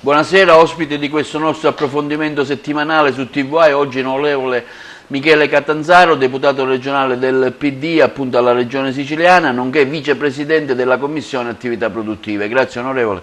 Buonasera, ospite di questo nostro approfondimento settimanale su TVA, e oggi onorevole Michele Catanzaro, deputato regionale del PD appunto alla Regione Siciliana, nonché vicepresidente della Commissione Attività Produttive. Grazie onorevole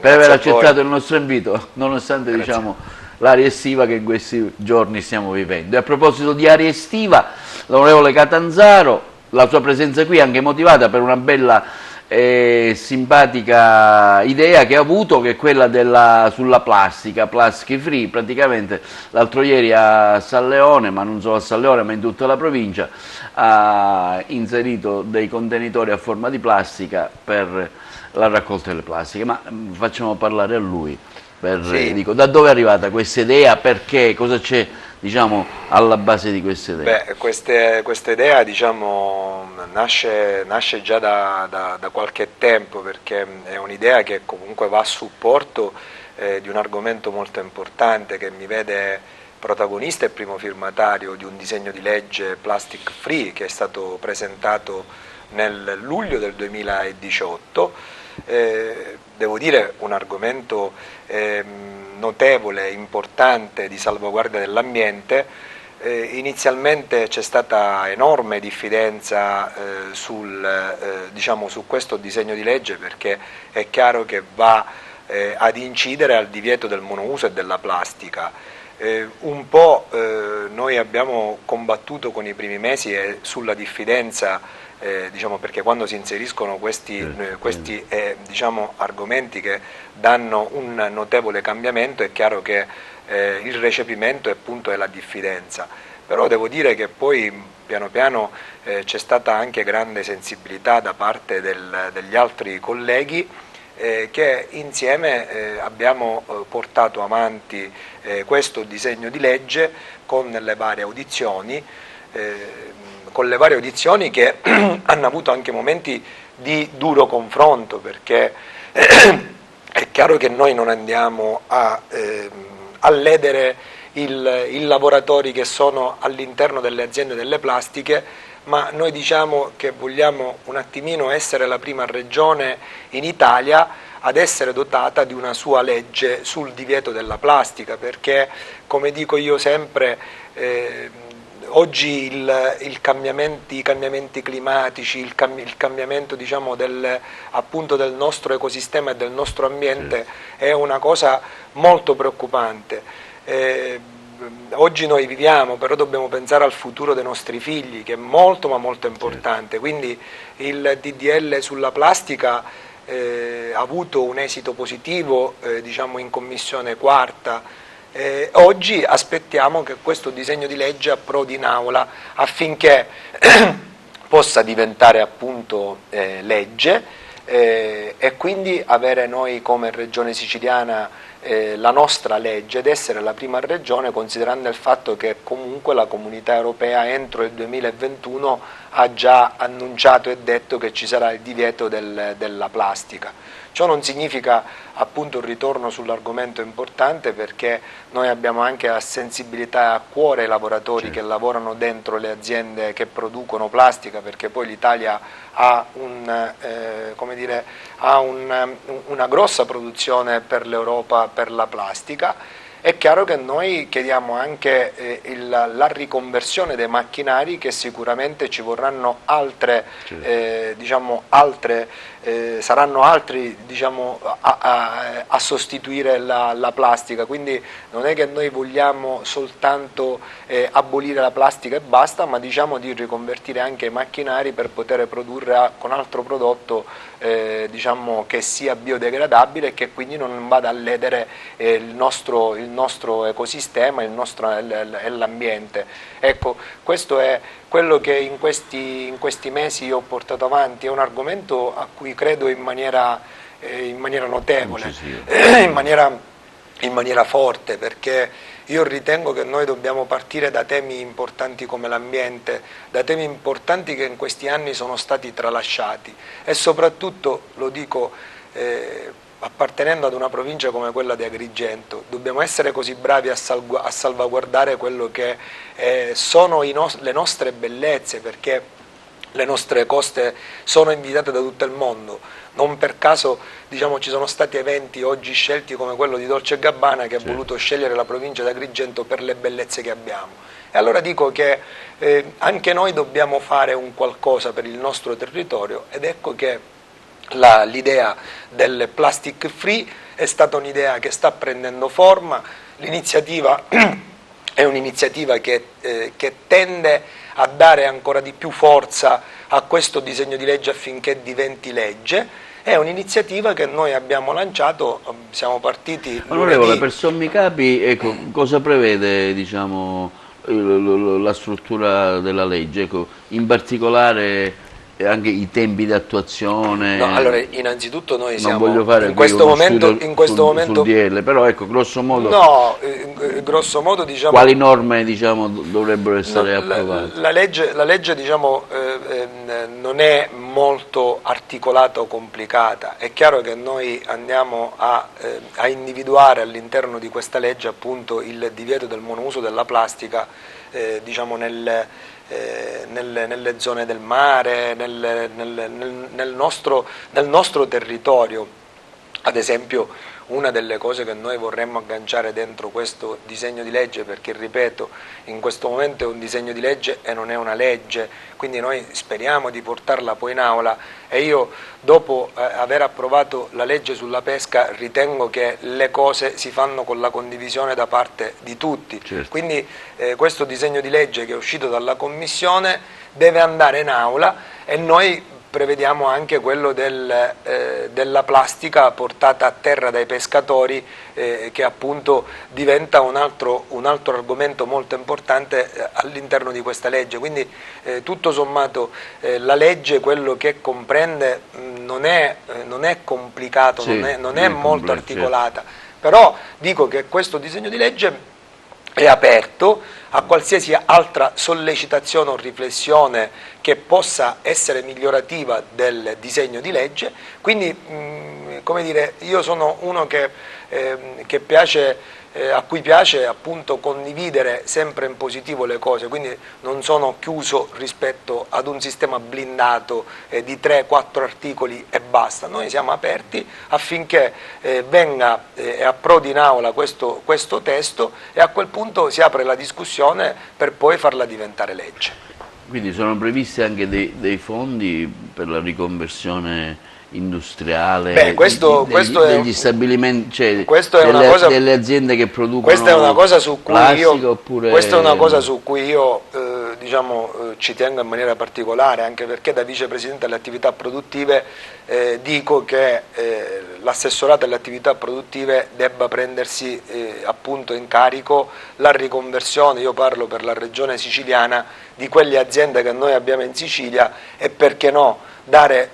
per aver accettato il nostro invito, nonostante diciamo, l'aria estiva che in questi giorni stiamo vivendo. E a proposito di aria estiva, l'onorevole Catanzaro, la sua presenza qui è anche motivata per una bella simpatica idea che ha avuto, che è quella sulla plastica, plastic free. Praticamente l'altro ieri a San Leone, ma non solo a San Leone ma in tutta la provincia, ha inserito dei contenitori a forma di plastica per la raccolta delle plastiche. Ma facciamo parlare a lui. Dico, da dove è arrivata questa idea, perché, cosa c'è diciamo, alla base di questa idea? Beh, questa idea diciamo, nasce già da qualche tempo, perché è un'idea che comunque va a supporto di un argomento molto importante che mi vede protagonista e primo firmatario di un disegno di legge plastic free che è stato presentato nel luglio del 2018. Devo dire un argomento notevole, importante, di salvaguardia dell'ambiente. Inizialmente c'è stata enorme diffidenza diciamo, su questo disegno di legge, perché è chiaro che va ad incidere al divieto del monouso e della plastica. Un po' noi abbiamo combattuto con i primi mesi sulla diffidenza, diciamo, perché quando si inseriscono questi diciamo, argomenti che danno un notevole cambiamento, è chiaro che il recepimento appunto è la diffidenza. Però devo dire che poi piano piano c'è stata anche grande sensibilità da parte degli altri colleghi, che insieme abbiamo portato avanti questo disegno di legge con le varie audizioni, che hanno avuto anche momenti di duro confronto, perché è chiaro che noi non andiamo a ledere i lavoratori che sono all'interno delle aziende delle plastiche, ma noi diciamo che vogliamo un attimino essere la prima regione in Italia ad essere dotata di una sua legge sul divieto della plastica, perché, come dico io sempre, oggi i cambiamenti climatici, il cambiamento diciamo, appunto del nostro ecosistema e del nostro ambiente è una cosa molto preoccupante. Oggi noi viviamo, però dobbiamo pensare al futuro dei nostri figli, che è molto ma molto importante. Quindi il DDL sulla plastica ha avuto un esito positivo diciamo in commissione quarta. Oggi aspettiamo che questo disegno di legge approdi in aula affinché possa diventare appunto legge, e quindi avere noi come Regione Siciliana la nostra legge ed essere la prima regione, considerando il fatto che comunque la Comunità Europea entro il 2021 ha già annunciato e detto che ci sarà il divieto della plastica. Ciò non significa appunto un ritorno sull'argomento importante, perché noi abbiamo anche la sensibilità a cuore ai lavoratori che lavorano dentro le aziende che producono plastica, perché poi l'Italia ha una grossa produzione per l'Europa per la plastica. È chiaro che noi chiediamo anche la riconversione dei macchinari, che sicuramente ci vorranno saranno altri diciamo, a sostituire la plastica, quindi non è che noi vogliamo soltanto abolire la plastica e basta, ma diciamo di riconvertire anche i macchinari per poter produrre con altro prodotto diciamo, che sia biodegradabile e che quindi non vada a ledere il nostro ecosistema e l'ambiente. Ecco, questo è quello che in questi mesi ho portato avanti. È un argomento a cui credo in maniera notevole, in maniera forte, perché io ritengo che noi dobbiamo partire da temi importanti come l'ambiente, da temi importanti che in questi anni sono stati tralasciati, e soprattutto, lo dico appartenendo ad una provincia come quella di Agrigento, dobbiamo essere così bravi a salvaguardare quello che sono le nostre bellezze, perché le nostre coste sono invidiate da tutto il mondo. Non per caso, diciamo, ci sono stati eventi oggi scelti come quello di Dolce & Gabbana, che ha voluto scegliere la provincia di Agrigento per le bellezze che abbiamo. E allora dico che anche noi dobbiamo fare un qualcosa per il nostro territorio, ed ecco che l'idea del plastic free è stata un'idea che sta prendendo forma. L'iniziativa è un'iniziativa che tende a dare ancora di più forza a questo disegno di legge affinché diventi legge. È un'iniziativa che noi abbiamo lanciato, siamo partiti Onorevole, per sommi capi, ecco, cosa prevede, diciamo, la struttura della legge? Ecco, in particolare anche i tempi di attuazione. No, allora, innanzitutto noi siamo, non voglio fare in questo momento, sul DL, però ecco, grosso modo, no, grosso modo, diciamo, quali norme, diciamo, dovrebbero essere approvate? La legge diciamo, non è molto articolata o complicata. È chiaro che noi andiamo a individuare all'interno di questa legge appunto il divieto del monouso della plastica, diciamo, nelle zone del mare, nel nostro territorio. Ad esempio, una delle cose che noi vorremmo agganciare dentro questo disegno di legge, perché ripeto, in questo momento è un disegno di legge e non è una legge, quindi noi speriamo di portarla poi in aula, e io, dopo aver approvato la legge sulla pesca, ritengo che le cose si fanno con la condivisione da parte di tutti. Certo. Quindi questo disegno di legge che è uscito dalla Commissione deve andare in aula, e noi prevediamo anche quello della plastica portata a terra dai pescatori, che appunto diventa un altro argomento molto importante all'interno di questa legge. Quindi tutto sommato la legge, quello che comprende, non è complicato, sì, non è molto articolata, però dico che questo disegno di legge è aperto a qualsiasi altra sollecitazione o riflessione che possa essere migliorativa del disegno di legge. Quindi, come dire, io sono uno a cui piace appunto condividere sempre in positivo le cose, quindi non sono chiuso rispetto ad un sistema blindato di 3-4 articoli e basta. Noi siamo aperti affinché venga e approdi in aula questo testo, e a quel punto si apre la discussione per poi farla diventare legge. Quindi sono previsti anche dei fondi per la riconversione industriale. Beh, degli stabilimenti, cioè delle aziende che producono questa è una cosa su cui plastica, oppure... Questa è una cosa su cui io diciamo, ci tengo in maniera particolare, anche perché da vicepresidente alle attività produttive dico che l'assessorato alle attività produttive debba prendersi appunto in carico la riconversione, io parlo per la regione siciliana, di quelle aziende che noi abbiamo in Sicilia, e perché no dare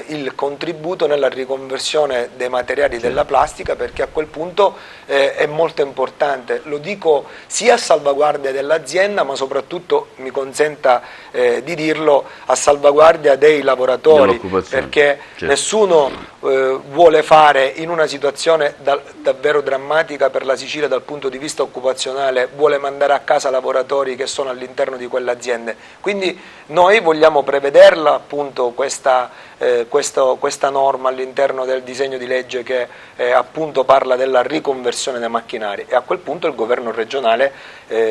il contributo nella riconversione dei materiali della plastica, perché a quel punto è molto importante. Lo dico sia a salvaguardia dell'azienda, ma soprattutto, mi consenta di dirlo, a salvaguardia dei lavoratori, perché nessuno vuole fare, in una situazione davvero drammatica per la Sicilia dal punto di vista occupazionale, vuole mandare a casa lavoratori che sono all'interno di quelle aziende. Quindi noi vogliamo prevederla appunto questa norma all'interno del disegno di legge che appunto parla della riconversione dei macchinari, e a quel punto il governo regionale,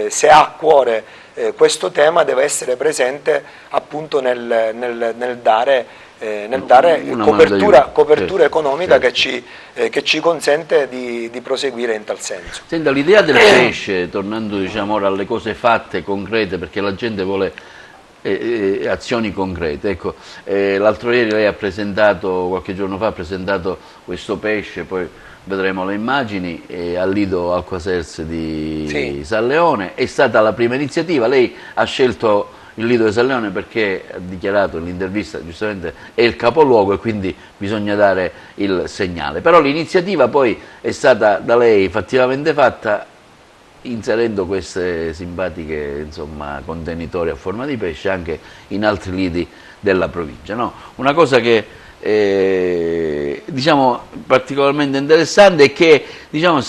se ha a cuore questo tema, deve essere presente appunto nel dare copertura economica, certo, che ci consente di proseguire in tal senso. Senta, l'idea del pesce, tornando diciamo ora alle cose fatte, concrete, perché la gente vuole azioni concrete. Ecco, l'altro ieri lei ha presentato, qualche giorno fa ha presentato questo pesce, poi vedremo le immagini, al Lido Alquaserse di San Leone. È stata la prima iniziativa, lei ha scelto il Lido di San Leone perché ha dichiarato nell'intervista, giustamente, è il capoluogo e quindi bisogna dare il segnale. Però l'iniziativa poi è stata da lei fattivamente fatta, inserendo queste simpatiche, insomma, contenitori a forma di pesce anche in altri lidi della provincia, no? Una cosa che diciamo, particolarmente interessante è che diciamo,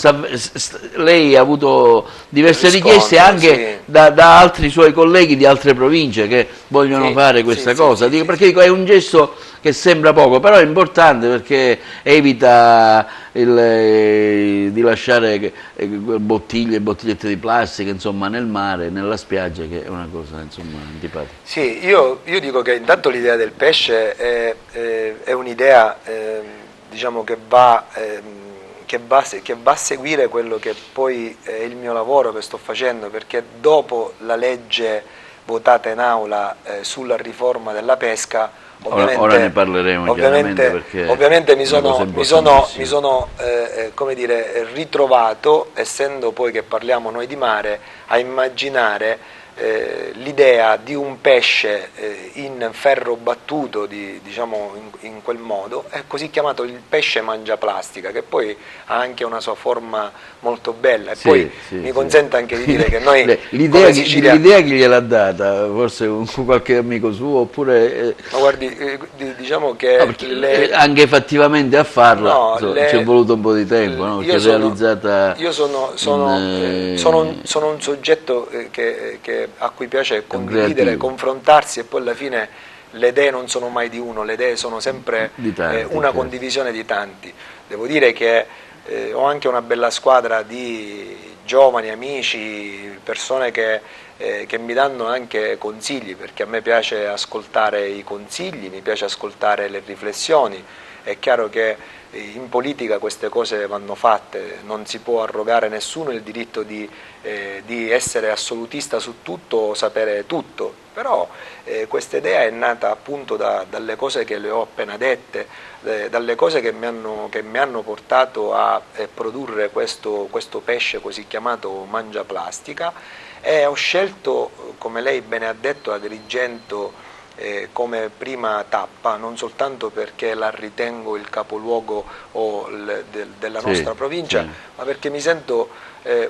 lei ha avuto diverse richieste anche da altri suoi colleghi di altre province che vogliono fare questa cosa, perché dico, è un gesto che sembra poco, però è importante perché evita di lasciare bottigliette di plastica insomma, nel mare, nella spiaggia, che è una cosa insomma, antipatica. Sì, io dico che intanto l'idea del pesce è un'idea diciamo, che va a seguire quello che poi è il mio lavoro che sto facendo, perché dopo la legge votata in aula sulla riforma della pesca, ora ne parleremo ovviamente mi sono come dire, ritrovato, essendo poi che parliamo noi di mare, a immaginare l'idea di un pesce in ferro battuto, diciamo in quel modo, è così chiamato il pesce mangiaplastica, che poi ha anche una sua forma molto bella, e poi mi consente anche di dire che noi l'idea chi gliel'ha data? Forse qualche amico suo, oppure ma guardi, diciamo che anche fattivamente a farla ci è voluto un po' di tempo, no? Perché io sono un soggetto a cui piace condividere, confrontarsi, e poi alla fine le idee non sono mai di uno, le idee sono sempre una condivisione di tanti. Devo dire che ho anche una bella squadra di giovani, amici, persone che mi danno anche consigli, perché a me piace ascoltare i consigli, mi piace ascoltare le riflessioni. È chiaro che in politica queste cose vanno fatte, non si può arrogare nessuno il diritto di essere assolutista su tutto o sapere tutto, però questa idea è nata appunto dalle cose che le ho appena dette, dalle cose che mi hanno portato a produrre questo pesce così chiamato mangiaplastica, e ho scelto, come lei bene ha detto, Agrigento come prima tappa, non soltanto perché la ritengo il capoluogo della nostra provincia, ma perché mi sento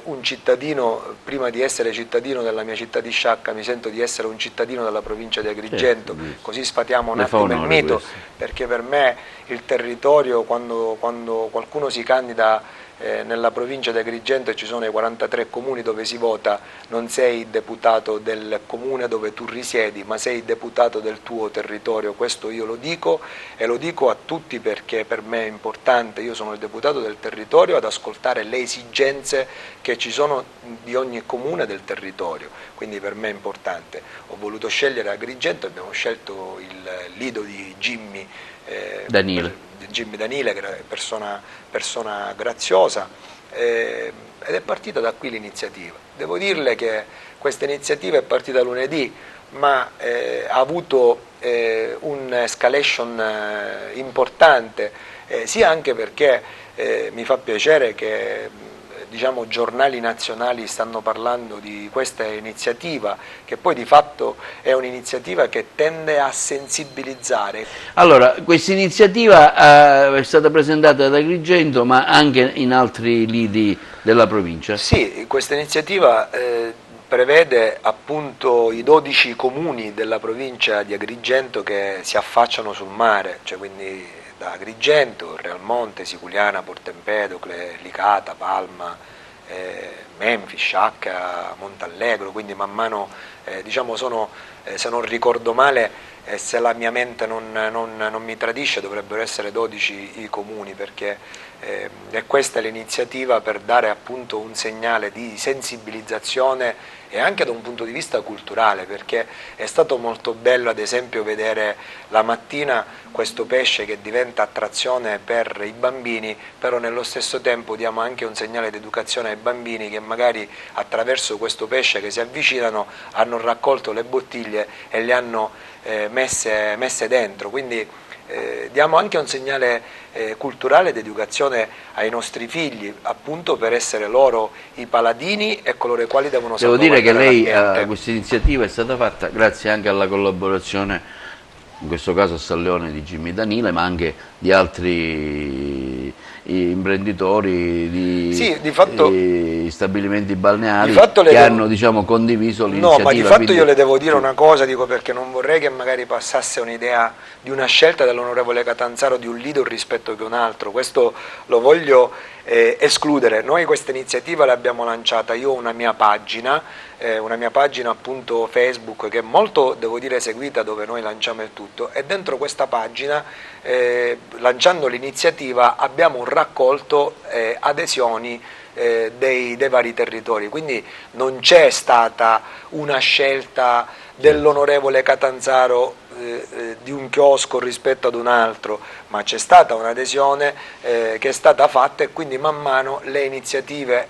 un cittadino, prima di essere cittadino della mia città di Sciacca, mi sento di essere un cittadino della provincia di Agrigento, così sfatiamo un attimo il mito, perché per me il territorio, quando qualcuno si candida nella provincia di Agrigento, e ci sono i 43 comuni dove si vota, non sei deputato del comune dove tu risiedi, ma sei deputato del tuo territorio. Questo io lo dico, e lo dico a tutti perché per me è importante. Io sono il deputato del territorio ad ascoltare le esigenze che ci sono di ogni comune del territorio, quindi per me è importante. Ho voluto scegliere Agrigento, abbiamo scelto il lido di Jimmy Danile, che era persona graziosa, ed è partita da qui l'iniziativa. Devo dirle che questa iniziativa è partita lunedì, ma ha avuto un'escalation importante, sia anche perché mi fa piacere che diciamo, giornali nazionali stanno parlando di questa iniziativa, che poi di fatto è un'iniziativa che tende a sensibilizzare. Allora, questa iniziativa è stata presentata ad Agrigento, ma anche in altri lidi della provincia? Sì, questa iniziativa prevede appunto i 12 comuni della provincia di Agrigento che si affacciano sul mare, cioè quindi da Agrigento, Realmonte, Siculiana, Porto Empedocle, Licata, Palma, Menfis, Sciacca, Montallegro, quindi man mano diciamo sono, se non ricordo male, se la mia mente non mi tradisce, dovrebbero essere 12 i comuni, perché e questa è l'iniziativa per dare appunto un segnale di sensibilizzazione e anche da un punto di vista culturale, perché è stato molto bello ad esempio vedere la mattina questo pesce che diventa attrazione per i bambini, però nello stesso tempo diamo anche un segnale di educazione ai bambini che magari attraverso questo pesce che si avvicinano hanno raccolto le bottiglie e le hanno messe dentro, quindi diamo anche un segnale culturale ed educazione ai nostri figli, appunto per essere loro i paladini e coloro i quali devono salvaguardare l'ambiente. Devo dire che lei, questa iniziativa è stata fatta grazie anche alla collaborazione, in questo caso a San Leone, di Jimmy Danile, ma anche di altri imprenditori sì, di fatto, di stabilimenti balneari che devo... hanno, diciamo, condiviso l'iniziativa. No, ma di fatto quindi... io le devo dire una cosa, dico, perché non vorrei che magari passasse un'idea di una scelta dell'onorevole Catanzaro di un leader rispetto che un altro, questo lo voglio escludere. Noi questa iniziativa l'abbiamo lanciata, io ho una mia pagina appunto Facebook che è molto, devo dire, seguita, dove noi lanciamo il tutto, e dentro questa pagina, lanciando l'iniziativa, abbiamo raccolto adesioni dei vari territori, quindi non c'è stata una scelta dell'onorevole Catanzaro di un chiosco rispetto ad un altro, ma c'è stata un'adesione che è stata fatta, e quindi man mano le iniziative,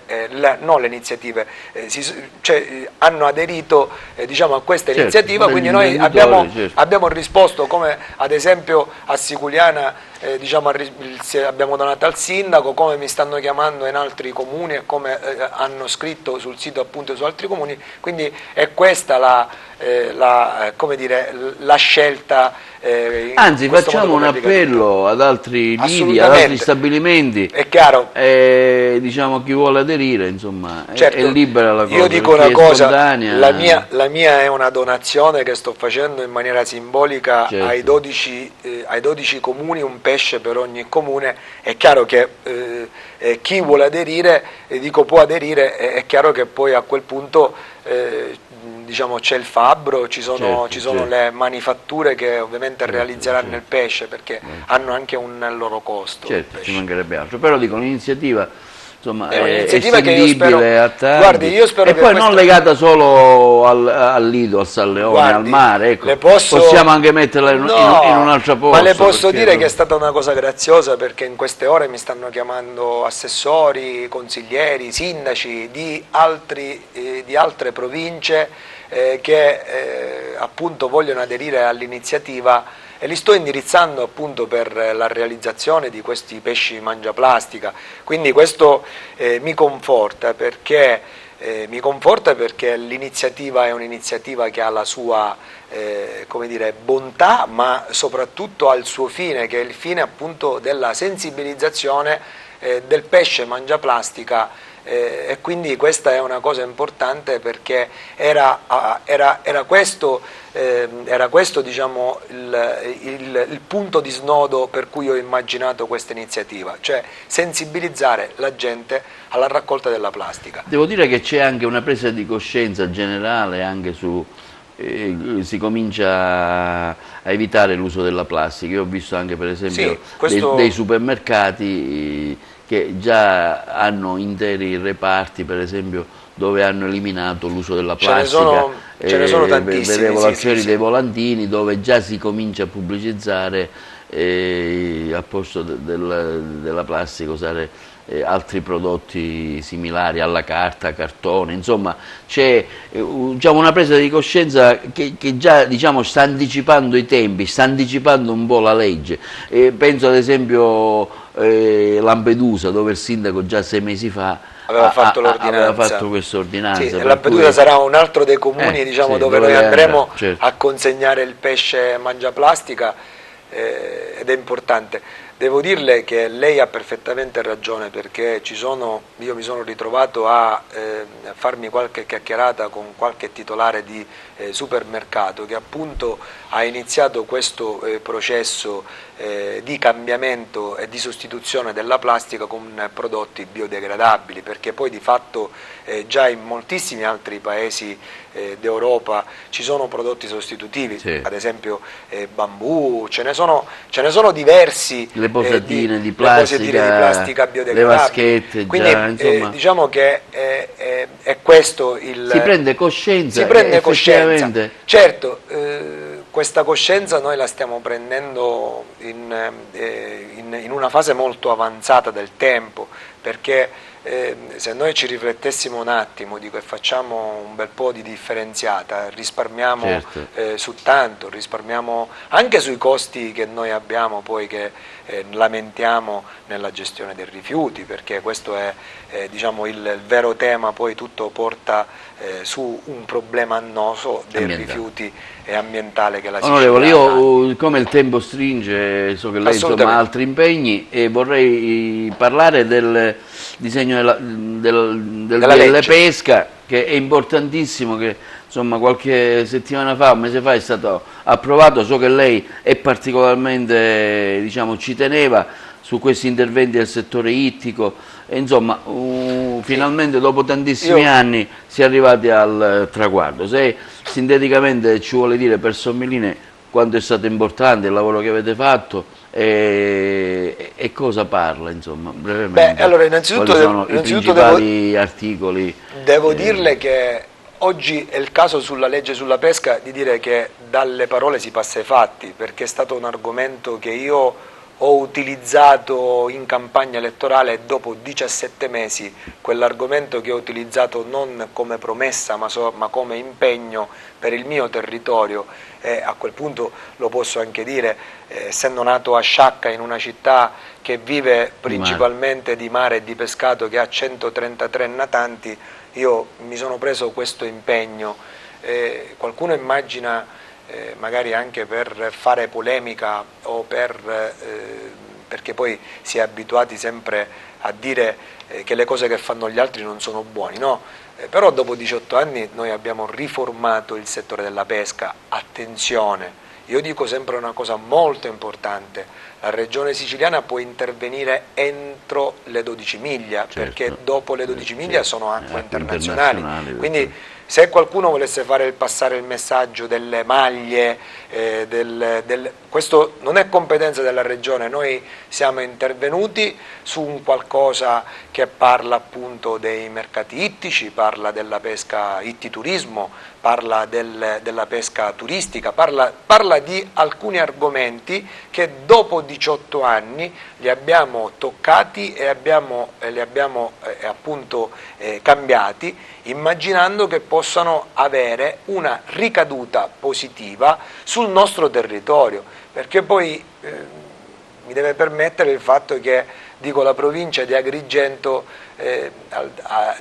hanno aderito diciamo, a questa iniziativa, quindi noi abbiamo risposto, come ad esempio a Siculiana diciamo, abbiamo donato al sindaco, come mi stanno chiamando in altri comuni e come hanno scritto sul sito appunto su altri comuni, quindi è questa come dire, la scelta. Anzi, facciamo un appello ad altri lidi, ad altri stabilimenti. È chiaro. Diciamo, chi vuole aderire, insomma, certo, è libera la cosa. Io dico una cosa, la mia è una donazione che sto facendo in maniera simbolica, certo, ai 12 comuni, un pesce per ogni comune. È chiaro che chi vuole aderire, può aderire, è chiaro che poi a quel punto diciamo, c'è il fabbro, ci sono le manifatture che ovviamente realizzeranno il pesce, perché hanno anche un loro costo. Certo, ci mancherebbe altro, però dico, l'iniziativa, insomma, è un'iniziativa che io spero, a tanti. Guardi, io spero e che poi non legata solo al Lido, al San Leone, guardi, al mare, ecco. Possiamo anche metterla in un altro posto. Ma le posso dire che è stata una cosa graziosa, perché in queste ore mi stanno chiamando assessori, consiglieri, sindaci di altre province che appunto vogliono aderire all'iniziativa, e li sto indirizzando appunto per la realizzazione di questi pesci mangiaplastica. Quindi questo mi conforta perché l'iniziativa è un'iniziativa che ha la sua come dire, bontà, ma soprattutto ha il suo fine, che è il fine appunto della sensibilizzazione del pesce mangiaplastica. E quindi questa è una cosa importante, perché era questo diciamo, il punto di snodo per cui ho immaginato questa iniziativa, cioè sensibilizzare la gente alla raccolta della plastica. Devo dire che c'è anche una presa di coscienza generale anche su... si comincia a evitare l'uso della plastica. Io ho visto anche, per esempio, dei supermercati che già hanno interi reparti, per esempio, dove hanno eliminato l'uso della plastica. Ce ne sono tantissimi. Vedevo l'azione dei volantini dove già si comincia a pubblicizzare al posto della plastica usare altri prodotti similari alla carta, cartone, insomma c'è diciamo, una presa di coscienza che già diciamo, sta anticipando i tempi, sta anticipando un po' la legge. Penso ad esempio Lampedusa, dove il sindaco già 6 mesi fa aveva fatto questa ordinanza. Sì, Lampedusa sarà un altro dei comuni diciamo, dove noi andremo a consegnare il pesce mangiaplastica, ed è importante. Devo dirle che lei ha perfettamente ragione, perché io mi sono ritrovato a farmi qualche chiacchierata con qualche titolare di supermercato che appunto ha iniziato questo processo di cambiamento e di sostituzione della plastica con prodotti biodegradabili, perché poi di fatto già in moltissimi altri paesi d'Europa ci sono prodotti sostitutivi, ad esempio bambù, ce ne sono diversi, le posatine di plastica biodegradabili, le vaschette, quindi già, insomma, diciamo che è questo il... Si prende coscienza. Certo, questa coscienza noi la stiamo prendendo in una fase molto avanzata del tempo, perché se noi ci riflettessimo un attimo, dico, e facciamo un bel po' di differenziata, risparmiamo Certo. su tanto, risparmiamo anche sui costi che noi abbiamo poi, che lamentiamo nella gestione dei rifiuti, perché questo è diciamo il vero tema, poi tutto porta su un problema annoso dei rifiuti e ambientale che la Sicilia Onorevole, ha. io come il tempo stringe, so che lei insomma, ha altri impegni, e vorrei parlare del disegno della legge pesca, che è importantissimo, che insomma qualche settimana fa, un mese fa è stato approvato. So che lei è particolarmente, diciamo, ci teneva su questi interventi del settore ittico, e insomma finalmente dopo tantissimi anni si è arrivati al traguardo. Se sinteticamente ci vuole dire per Sommiline quanto è stato importante il lavoro che avete fatto e cosa parla, insomma, brevemente. Beh, allora innanzitutto, quali sono i principali articoli? Devo dirle che oggi è il caso sulla legge sulla pesca di dire che dalle parole si passa ai fatti, perché è stato un argomento che io ho utilizzato in campagna elettorale, e dopo 17 mesi quell'argomento che ho utilizzato non come promessa ma come impegno per il mio territorio, e a quel punto lo posso anche dire, essendo nato a Sciacca, in una città che vive principalmente di mare e di pescato, che ha 133 natanti, io mi sono preso questo impegno. Qualcuno immagina magari anche per fare polemica o perché poi si è abituati sempre a dire che le cose che fanno gli altri non sono buone, no? Però dopo 18 anni noi abbiamo riformato il settore della pesca. Attenzione, io dico sempre una cosa molto importante: la regione siciliana può intervenire entro le 12 miglia, certo, perché dopo le 12 miglia sono acque internazionali, quindi se qualcuno volesse passare il messaggio delle maglie, questo non è competenza della regione. Noi siamo intervenuti su un qualcosa che parla appunto dei mercati ittici, parla della pesca ittiturismo, parla della pesca turistica, parla di alcuni argomenti che dopo 18 anni li abbiamo toccati e li abbiamo appunto cambiati, immaginando che possano avere una ricaduta positiva sul nostro territorio, perché poi mi deve permettere il fatto che, dico, la provincia di Agrigento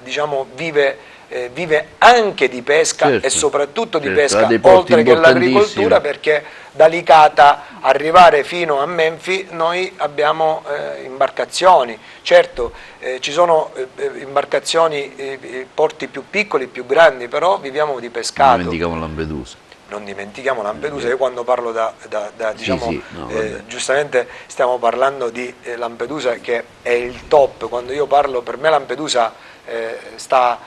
diciamo vive anche di pesca, certo, e soprattutto di pesca, oltre che l'agricoltura, perché da Licata arrivare fino a Menfi noi abbiamo imbarcazioni. Certo, ci sono imbarcazioni, porti più piccoli, più grandi, però viviamo di pescato. Non dimentichiamo Lampedusa. Non dimentichiamo Lampedusa. Io quando parlo diciamo, giustamente stiamo parlando di Lampedusa, che è il top. Quando io parlo, per me Lampedusa sta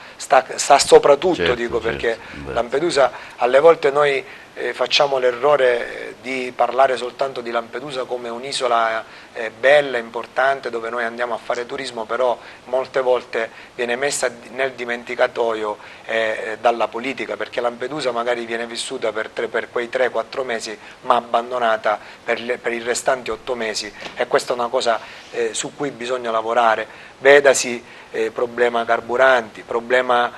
sopra tutto, certo, dico, perché certo, Lampedusa, alle volte noi facciamo l'errore di parlare soltanto di Lampedusa come un'isola bella, importante, dove noi andiamo a fare turismo, però molte volte viene messa nel dimenticatoio dalla politica, perché Lampedusa magari viene vissuta per quei 3-4 mesi, ma abbandonata per i restanti 8 mesi, e questa è una cosa su cui bisogna lavorare. Vedasi problema carburanti, problema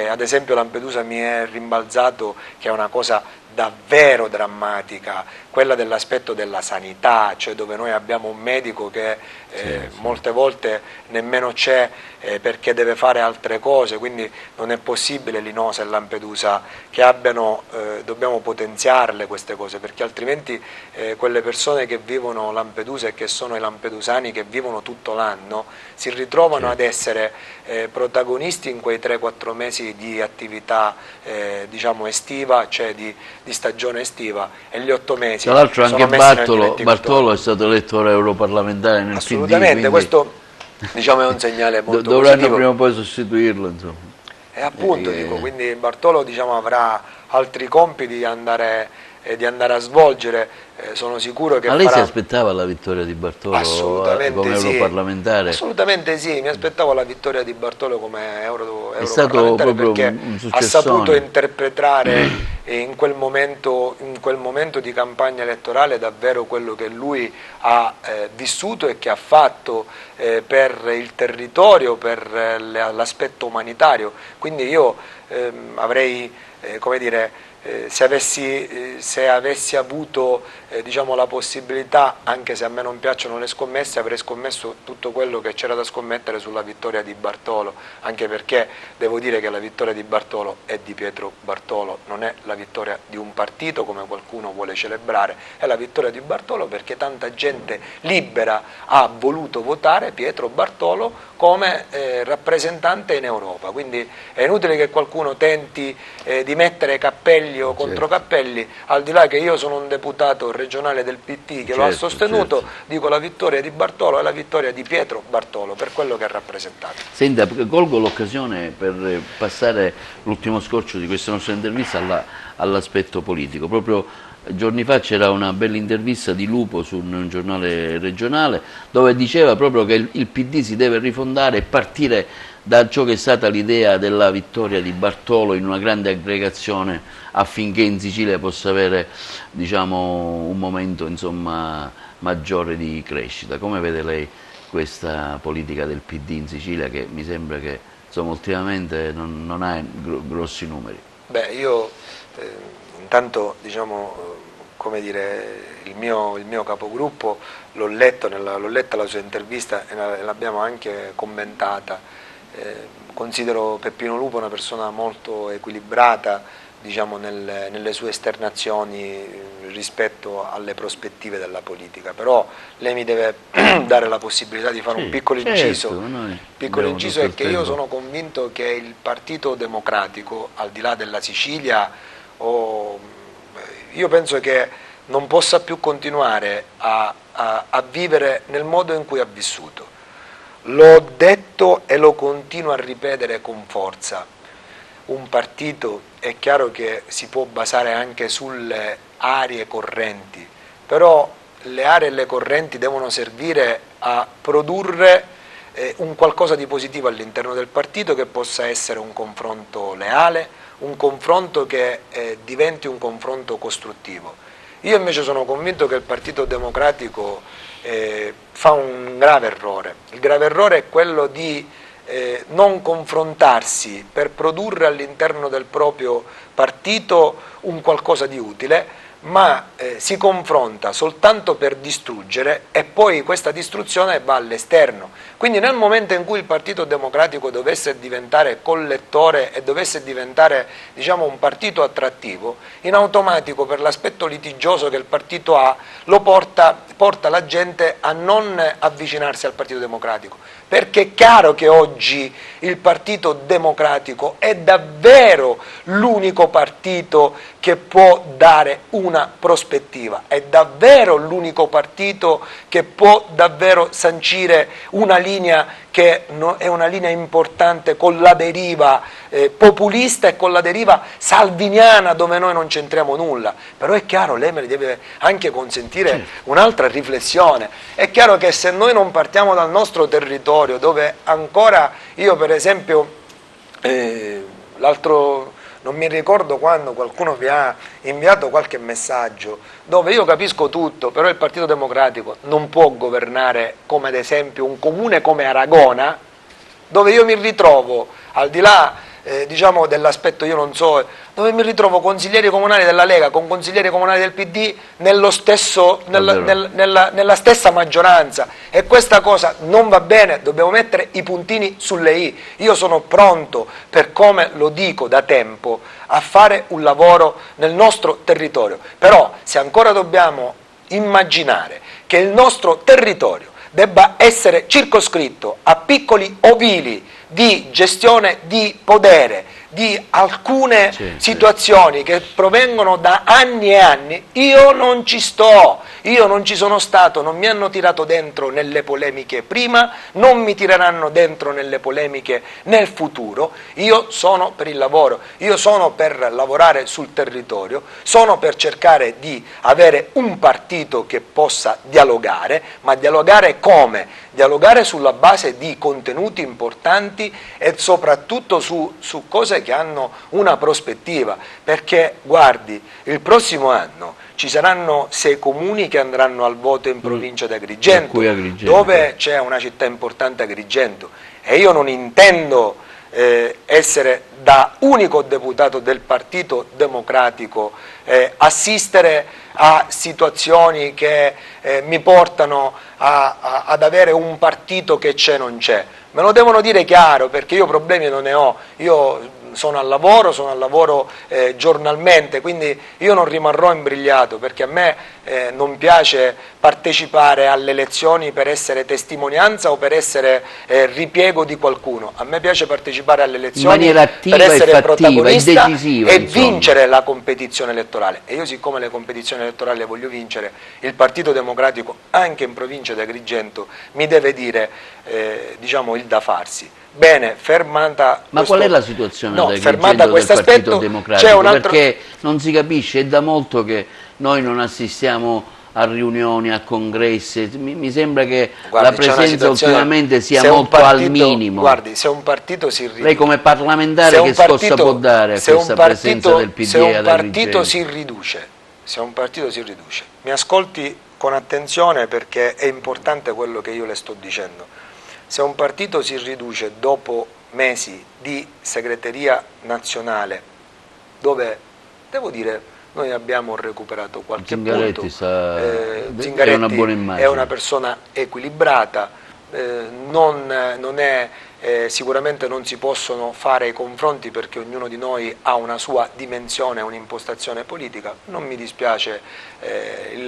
ad esempio Lampedusa mi è rimbalzato che è una cosa davvero drammatica, quella dell'aspetto della sanità, cioè dove noi abbiamo un medico che molte volte nemmeno c'è perché deve fare altre cose, quindi non è possibile Linosa e Lampedusa che abbiano, dobbiamo potenziarle queste cose, perché altrimenti quelle persone che vivono Lampedusa e che sono i lampedusani che vivono tutto l'anno si ritrovano ad essere protagonisti in quei 3-4 mesi di attività diciamo estiva, cioè di stagione estiva, e gli 8 mesi. Tra l'altro anche Bartolo è stato eletto europarlamentare nel assolutamente, PD, questo diciamo è un segnale molto dovranno positivo. Prima o poi sostituirlo, insomma. E appunto dico, quindi Bartolo, diciamo, avrà altri compiti di andare a svolgere, sono sicuro che Ma lei si aspettava la vittoria di Bartolo come europarlamentare? Assolutamente sì, mi aspettavo la vittoria di Bartolo come europarlamentare, è stato proprio perché un ha saputo interpretare in quel momento di campagna elettorale davvero quello che lui ha vissuto e che ha fatto per il territorio, per l'aspetto umanitario. Quindi io avrei, come dire, se avessi avuto diciamo, la possibilità, anche se a me non piacciono le scommesse, avrei scommesso tutto quello che c'era da scommettere sulla vittoria di Bartolo, anche perché devo dire che la vittoria di Bartolo è di Pietro Bartolo, non è la vittoria di un partito come qualcuno vuole celebrare, è la vittoria di Bartolo perché tanta gente libera ha voluto votare Pietro Bartolo come rappresentante in Europa. Quindi è inutile che qualcuno tenti di mettere cappelli o controcappelli, al di là che io sono un deputato regionale del PT che lo ha sostenuto, dico la vittoria di Bartolo è la vittoria di Pietro Bartolo per quello che ha rappresentato. Senta, colgo l'occasione per passare l'ultimo scorcio di questa nostra intervista all'aspetto politico. Proprio giorni fa c'era una bella intervista di Lupo su un giornale regionale dove diceva proprio che il PD si deve rifondare e partire da ciò che è stata l'idea della vittoria di Bartolo in una grande aggregazione affinché in Sicilia possa avere, diciamo, un momento, insomma, maggiore di crescita. Come vede lei questa politica del PD in Sicilia che mi sembra che insomma, ultimamente non ha grossi numeri? Beh, io intanto diciamo, come dire, il mio capogruppo l'ho letta la sua intervista e l'abbiamo anche commentata. Considero Peppino Lupo una persona molto equilibrata, diciamo, nelle sue esternazioni rispetto alle prospettive della politica, però lei mi deve dare la possibilità di fare un piccolo inciso. Piccolo inciso è che io sono convinto che il Partito Democratico, al di là della Sicilia, io penso che non possa più continuare a vivere nel modo in cui ha vissuto. L'ho detto e lo continuo a ripetere con forza. Un partito è chiaro che si può basare anche sulle aree correnti, però le aree e le correnti devono servire a produrre un qualcosa di positivo all'interno del partito che possa essere un confronto leale, un confronto che diventi un confronto costruttivo. Io invece sono convinto che il Partito Democratico fa un grave errore. Il grave errore è quello di non confrontarsi per produrre all'interno del proprio partito un qualcosa di utile, ma si confronta soltanto per distruggere e poi questa distruzione va all'esterno. Quindi nel momento in cui il Partito Democratico dovesse diventare collettore e dovesse diventare, diciamo, un partito attrattivo, in automatico per l'aspetto litigioso che il partito ha lo porta la gente a non avvicinarsi al Partito Democratico, perché è chiaro che oggi il Partito Democratico è davvero l'unico partito che può dare una prospettiva, è davvero l'unico partito che può davvero sancire una linea che è una linea importante con la deriva populista e con la deriva salviniana dove noi non c'entriamo nulla. Però è chiaro, lei me ne deve anche consentire un'altra riflessione. È chiaro che se noi non partiamo dal nostro territorio, dove ancora io per esempio l'altro non mi ricordo quando qualcuno vi ha inviato qualche messaggio dove io capisco tutto, però il Partito Democratico non può governare come ad esempio un comune come Aragona, dove io mi ritrovo, al di là diciamo dell'aspetto io non so, dove mi ritrovo consiglieri comunali della Lega con consiglieri comunali del PD nella stessa maggioranza, e questa cosa non va bene, dobbiamo mettere i puntini sulle i. Io sono pronto, per come lo dico da tempo, a fare un lavoro nel nostro territorio, però se ancora dobbiamo immaginare che il nostro territorio debba essere circoscritto a piccoli ovili di gestione di potere, di alcune situazioni che provengono da anni e anni, io non ci sto. io non ci sono stato, non mi hanno tirato dentro nelle polemiche prima, non mi tireranno dentro nelle polemiche nel futuro. Io sono per il lavoro, io sono per lavorare sul territorio, sono per cercare di avere un partito che possa dialogare, ma dialogare come? Dialogare sulla base di contenuti importanti e soprattutto su cose che hanno una prospettiva, perché guardi, il prossimo anno ci saranno 6 comuni che andranno al voto in provincia di Agrigento, dove c'è una città importante, Agrigento, e io non intendo essere da unico deputato del Partito Democratico assistere a situazioni che mi portano ad avere un partito che c'è non c'è. Me lo devono dire chiaro, perché io problemi non ne ho, io sono al lavoro giornalmente, quindi io non rimarrò imbrigliato, perché a me non piace partecipare alle elezioni per essere testimonianza o per essere ripiego di qualcuno. A me piace partecipare alle elezioni per essere protagonista e vincere la competizione elettorale. E io, siccome le competizioni elettorali le voglio vincere, il Partito Democratico anche in provincia di Agrigento mi deve dire diciamo il da farsi. Bene, fermata. Ma qual è la situazione no, del Partito Democratico? Perché non si capisce, è da molto che noi non assistiamo a riunioni, a congressi, mi sembra che la presenza ultimamente sia molto al minimo. Guardi, se un partito si riduce, lei come parlamentare che scossa può dare a questa presenza del PD? Se un partito si riduce, mi ascolti con attenzione, perché è importante quello che io le sto dicendo. Se un partito si riduce dopo mesi di segreteria nazionale, dove, devo dire, noi abbiamo recuperato qualche punto, Zingaretti è una buona immagine, è una persona equilibrata, sicuramente non si possono fare i confronti, perché ognuno di noi ha una sua dimensione, un'impostazione politica. Non mi dispiace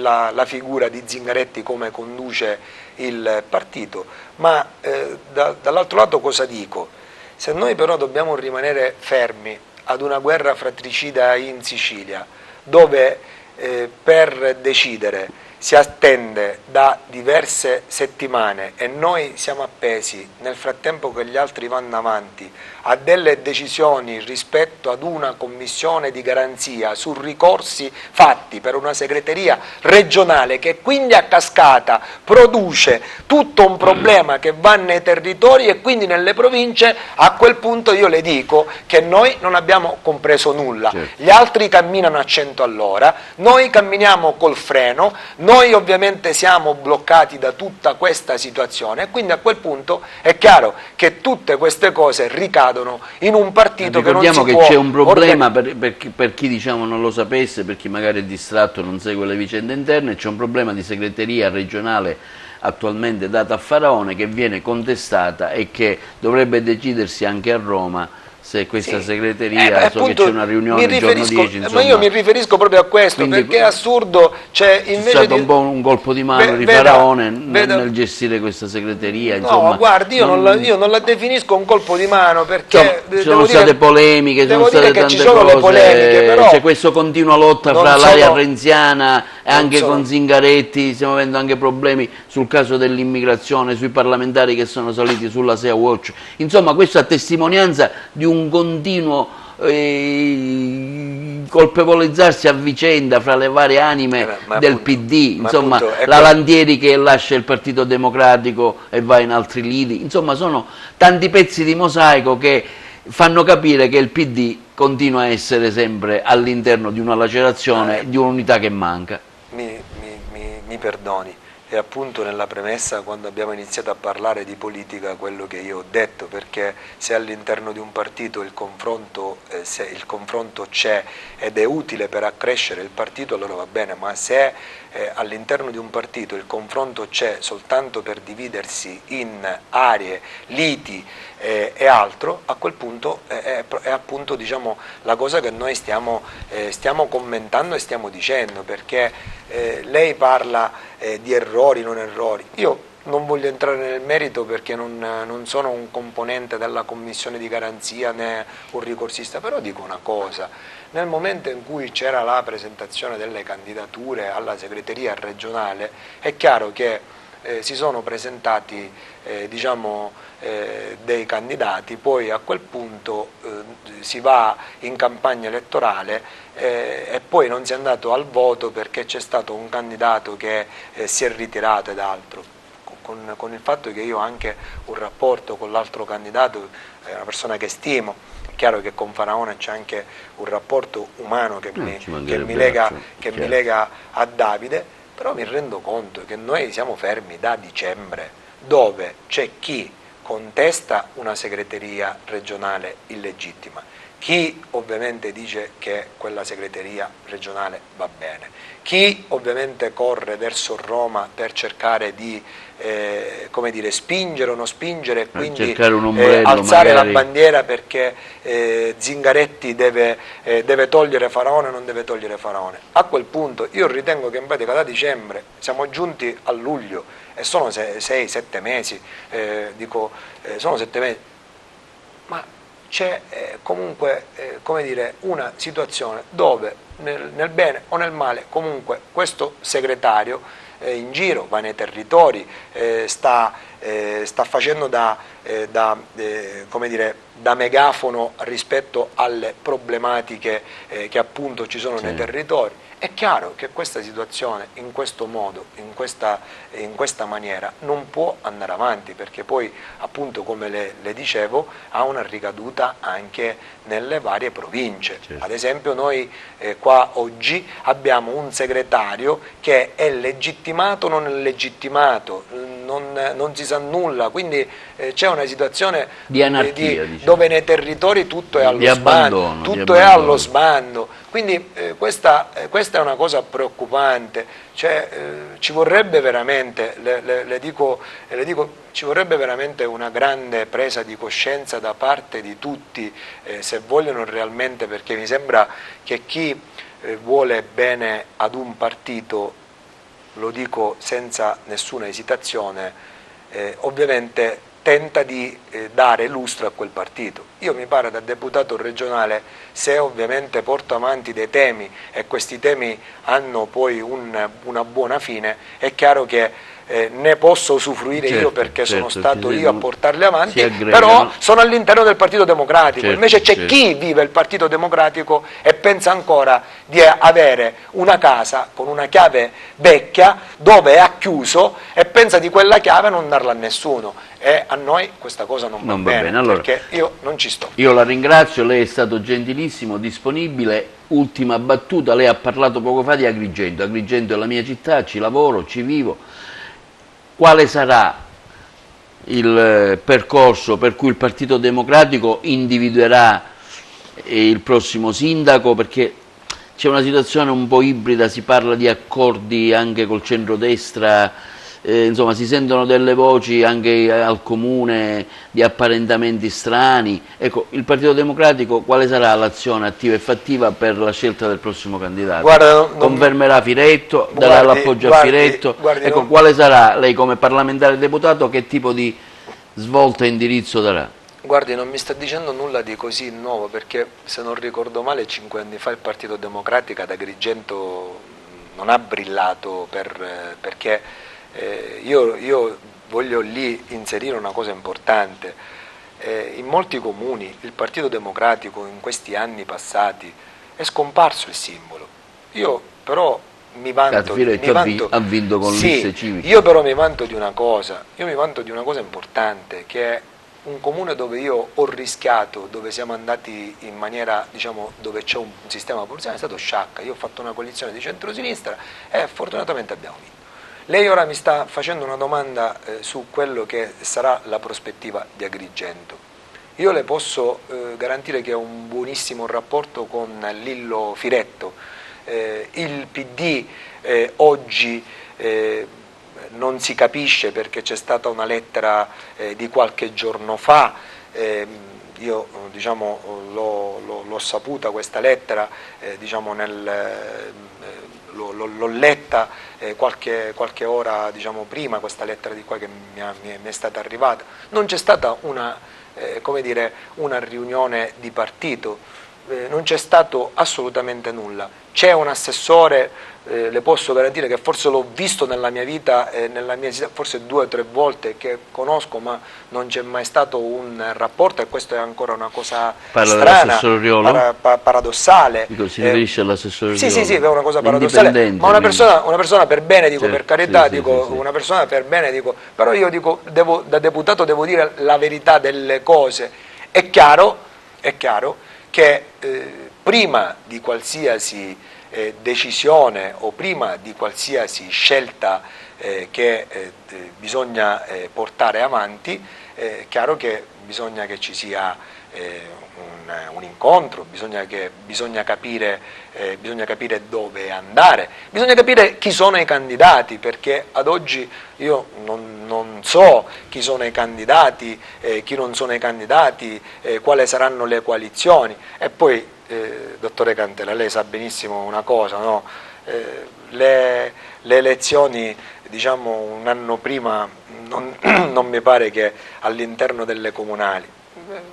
la figura di Zingaretti come conduce il partito, ma dall'altro lato cosa dico? Se noi però dobbiamo rimanere fermi ad una guerra fratricida in Sicilia, dove per decidere si attende da diverse settimane e noi siamo appesi nel frattempo che gli altri vanno avanti a delle decisioni rispetto ad una commissione di garanzia su ricorsi fatti per una segreteria regionale, che quindi a cascata produce tutto un problema che va nei territori e quindi nelle province, a quel punto io le dico che noi non abbiamo compreso nulla. Certo. Gli altri camminano a 100 all'ora, noi camminiamo col freno, noi ovviamente siamo bloccati da tutta questa situazione, e quindi a quel punto è chiaro che tutte queste cose ricadono in un partito che non si può. Ricordiamo che c'è un problema per chi diciamo non lo sapesse, per chi magari è distratto, non segue le vicende interne, c'è un problema di segreteria regionale attualmente data a Faraone, che viene contestata e che dovrebbe decidersi anche a Roma se questa segreteria, so che c'è una riunione il giorno 10, insomma. Ma io mi riferisco proprio a questo, quindi, perché è assurdo, cioè invece è stato un po' un colpo di mano di Faraone nel gestire questa segreteria, insomma. No, guardi, io non la definisco un colpo di mano, perché ci sono state polemiche, sono state tante cose, le polemiche, però c'è questa continua lotta fra l'area renziana e anche con Zingaretti, stiamo avendo anche problemi sul caso dell'immigrazione, sui parlamentari che sono saliti sulla Sea Watch, insomma questa testimonianza di un continuo colpevolizzarsi a vicenda fra le varie anime del appunto, PD, insomma la Landieri che lascia il Partito Democratico e va in altri lidi, insomma sono tanti pezzi di mosaico che fanno capire che il PD continua a essere sempre all'interno di una lacerazione, di un'unità che manca. Mi perdoni. E appunto nella premessa, quando abbiamo iniziato a parlare di politica, quello che io ho detto, perché se all'interno di un partito il confronto c'è ed è utile per accrescere il partito, allora va bene, ma se all'interno di un partito il confronto c'è soltanto per dividersi in aree, liti e altro, a quel punto è appunto diciamo, la cosa che noi stiamo commentando e stiamo dicendo, perché lei parla di errori, non errori. Io non voglio entrare nel merito perché non sono un componente della commissione di garanzia né un ricorsista, però dico una cosa: nel momento in cui c'era la presentazione delle candidature alla segreteria regionale, è chiaro che si sono presentati dei candidati, poi a quel punto si va in campagna elettorale e poi non si è andato al voto perché c'è stato un candidato che si è ritirato ed altro. Con il fatto che io ho anche un rapporto con l'altro candidato, è una persona che stimo, è chiaro che con Faraone c'è anche un rapporto umano che mi lega a Davide, però mi rendo conto che noi siamo fermi da dicembre, dove c'è chi contesta una segreteria regionale illegittima, chi ovviamente dice che quella segreteria regionale va bene, chi ovviamente corre verso Roma per cercare di come dire, spingere o non spingere e quindi alzare la bandiera perché Zingaretti deve togliere Faraone o non deve togliere Faraone. A quel punto io ritengo che in pratica da dicembre siamo giunti a luglio e sono 6-7 mesi, sono 7 mesi, ma c'è comunque come dire, una situazione dove nel bene o nel male comunque questo segretario in giro, va nei territori, sta facendo come dire, da megafono rispetto alle problematiche che appunto ci sono nei territori. È chiaro che questa situazione in questo modo, in questa maniera non può andare avanti, perché poi appunto come le dicevo ha una ricaduta anche nelle varie province. Ad esempio noi qua oggi abbiamo un segretario che è legittimato o non è legittimato, non si sa nulla, quindi c'è una situazione di anarchia, dove nei territori tutto è allo sbando, quindi questa è una cosa preoccupante, cioè, ci vorrebbe veramente, ci vorrebbe veramente una grande presa di coscienza da parte di tutti, se vogliono realmente, perché mi sembra che chi vuole bene ad un partito, lo dico senza nessuna esitazione, ovviamente tenta di dare lustro a quel partito. Io mi pare da deputato regionale, se ovviamente porto avanti dei temi e questi temi hanno poi una buona fine, è chiaro che ne posso usufruire io perché sono stato io a portarli avanti, però sono all'interno del Partito Democratico. Invece c'è chi vive il Partito Democratico e pensa ancora di avere una casa con una chiave vecchia dove è chiuso e pensa di quella chiave non darla a nessuno, e a noi questa cosa non va bene. Allora, perché io non ci sto. Io la ringrazio, lei è stato gentilissimo, disponibile. Ultima battuta: lei ha parlato poco fa di Agrigento. Agrigento è la mia città, ci lavoro, ci vivo. Quale sarà il percorso per cui il Partito Democratico individuerà il prossimo sindaco? Perché c'è una situazione un po' ibrida, si parla di accordi anche col centrodestra, insomma si sentono delle voci anche al comune di apparentamenti strani. Ecco, il Partito Democratico quale sarà l'azione attiva e fattiva per la scelta del prossimo candidato? Guarda, confermerà Firetto, darà l'appoggio a Firetto? Ecco, quale sarà, lei come parlamentare e deputato, che tipo di svolta e indirizzo darà? Guardi, non mi sta dicendo nulla di così nuovo, perché se non ricordo male 5 anni fa il Partito Democratico ad Agrigento non ha brillato perché io voglio lì inserire una cosa importante. In molti comuni il Partito Democratico in questi anni passati è scomparso il simbolo. Io però mi vanto, ha vinto con liste civiche. Io però mi vanto di una cosa, importante, che è un comune dove io ho rischiato, dove siamo andati in maniera, diciamo, dove c'è un sistema polizionale, è stato Sciacca. Io ho fatto una coalizione di centrosinistra e fortunatamente abbiamo vinto. Lei ora mi sta facendo una domanda su quello che sarà la prospettiva di Agrigento. Io le posso garantire che ho un buonissimo rapporto con Lillo Firetto. Il PD oggi non si capisce perché c'è stata una lettera di qualche giorno fa, io diciamo, l'ho saputa questa lettera, diciamo l'ho letta qualche ora, diciamo, prima, questa lettera di qua che mi è stata arrivata. Non c'è stata come dire, una riunione di partito, non c'è stato assolutamente nulla. C'è un assessore, le posso garantire che forse l'ho visto nella mia vita, forse 2 o 3 volte che conosco, ma non c'è mai stato un rapporto, e questo è ancora una cosa strana, paradossale. Dico, si riferisce all'assessore Riolo? Sì, è una cosa paradossale, ma una persona per bene, dico, certo, per carità, sì, dico, sì. Una persona per bene, dico, però io dico, da deputato devo dire la verità delle cose. È chiaro che prima di qualsiasi decisione o prima di qualsiasi scelta che bisogna portare avanti, è chiaro che bisogna che ci sia un incontro, bisogna capire dove andare, bisogna capire chi sono i candidati, perché ad oggi io non so chi sono i candidati, chi non sono i candidati, quali saranno le coalizioni. E poi, dottore Cantella, lei sa benissimo una cosa, no? Le elezioni, diciamo, un anno prima non mi pare che all'interno delle comunali,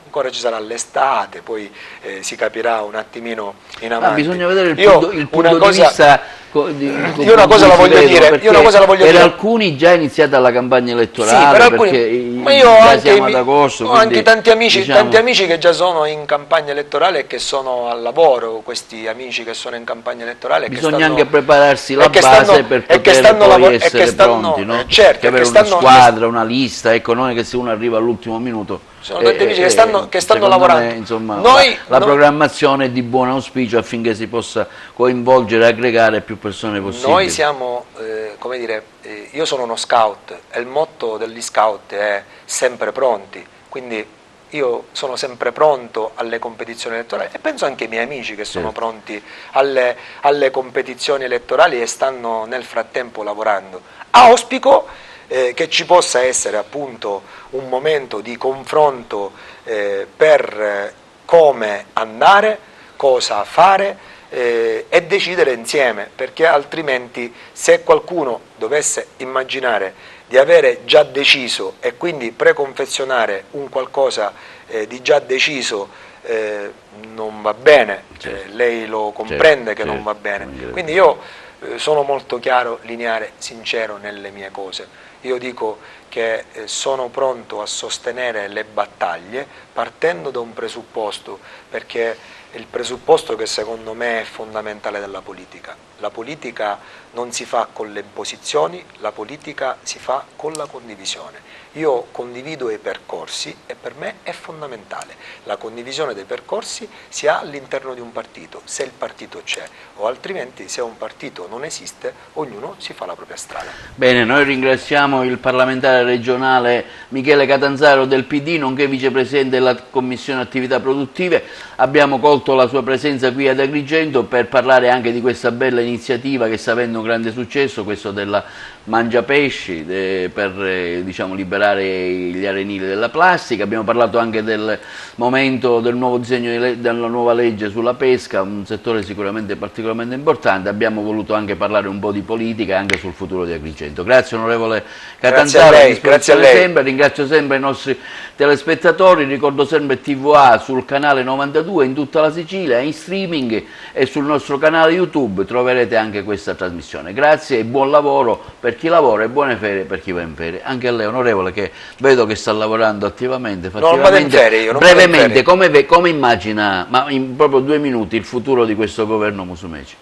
ancora ci sarà l'estate, poi si capirà un attimino in avanti. Bisogna vedere il punto di vista. Io una cosa la voglio dire, per alcuni già è iniziata la campagna elettorale, sì, ma io ho anche tanti amici, diciamo, tanti amici che già sono in campagna elettorale e che sono al lavoro, questi amici che sono in campagna elettorale. Bisogna anche prepararsi la base per poter poi essere pronti, no? Certo, avere una squadra, una lista, ecco, non è che se uno arriva all'ultimo minuto. Sono tanti amici che stanno lavorando. Me, insomma, la programmazione è di buon auspicio affinché si possa coinvolgere e aggregare più persone possibili. Noi siamo, come dire, io sono uno scout e il motto degli scout è sempre pronti, quindi io sono sempre pronto alle competizioni elettorali e penso anche ai miei amici che sono pronti alle competizioni elettorali e stanno nel frattempo lavorando. Auspico che ci possa essere appunto un momento di confronto per come andare, cosa fare e decidere insieme, perché altrimenti, se qualcuno dovesse immaginare di avere già deciso e quindi preconfezionare un qualcosa di già deciso, non va bene, lei lo comprende che non va bene, quindi io sono molto chiaro, lineare, sincero nelle mie cose. Io dico che sono pronto a sostenere le battaglie partendo da un presupposto, perché il presupposto che secondo me è fondamentale della politica. La politica non si fa con le imposizioni, la politica si fa con la condivisione. Io condivido i percorsi e per me è fondamentale. La condivisione dei percorsi si ha all'interno di un partito, se il partito c'è, o altrimenti se un partito non esiste, ognuno si fa la propria strada. Bene, noi ringraziamo il parlamentare regionale Michele Catanzaro del PD, nonché vicepresidente della Commissione Attività Produttive. Abbiamo colto la sua presenza qui ad Agrigento per parlare anche di questa bella iniziativa che sta avendo un grande successo, questo della Mangiapesci, per diciamo, liberare gli arenili della plastica. Abbiamo parlato anche del momento del nuovo disegno della nuova legge sulla pesca, un settore sicuramente particolarmente importante. Abbiamo voluto anche parlare un po' di politica e anche sul futuro di Agrigento. Grazie onorevole Catanzaro, grazie a lei. Sempre, ringrazio sempre i nostri telespettatori, ricordo sempre TVA sul canale 92 in tutta la Sicilia, in streaming e sul nostro canale YouTube troverete anche questa trasmissione. Grazie e buon lavoro per chi lavora e buone ferie per chi va in ferie. Anche a lei onorevole, che vedo che sta lavorando attivamente, non vado in ferie, io non brevemente, come immagina, ma in proprio 2 minuti, il futuro di questo governo Musumeci?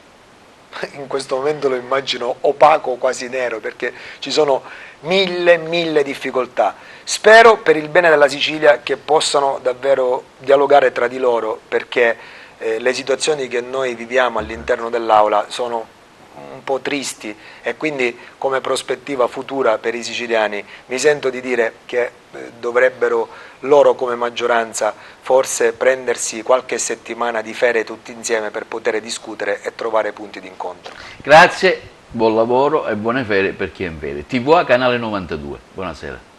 In questo momento lo immagino opaco, quasi nero, perché ci sono mille difficoltà. Spero per il bene della Sicilia che possano davvero dialogare tra di loro, perché le situazioni che noi viviamo all'interno dell'Aula sono un po' tristi e quindi come prospettiva futura per i siciliani mi sento di dire che dovrebbero loro come maggioranza forse prendersi qualche settimana di ferie tutti insieme per poter discutere e trovare punti di incontro. Grazie, buon lavoro e buone ferie per chi è in ferie. TVA Canale 92, buonasera.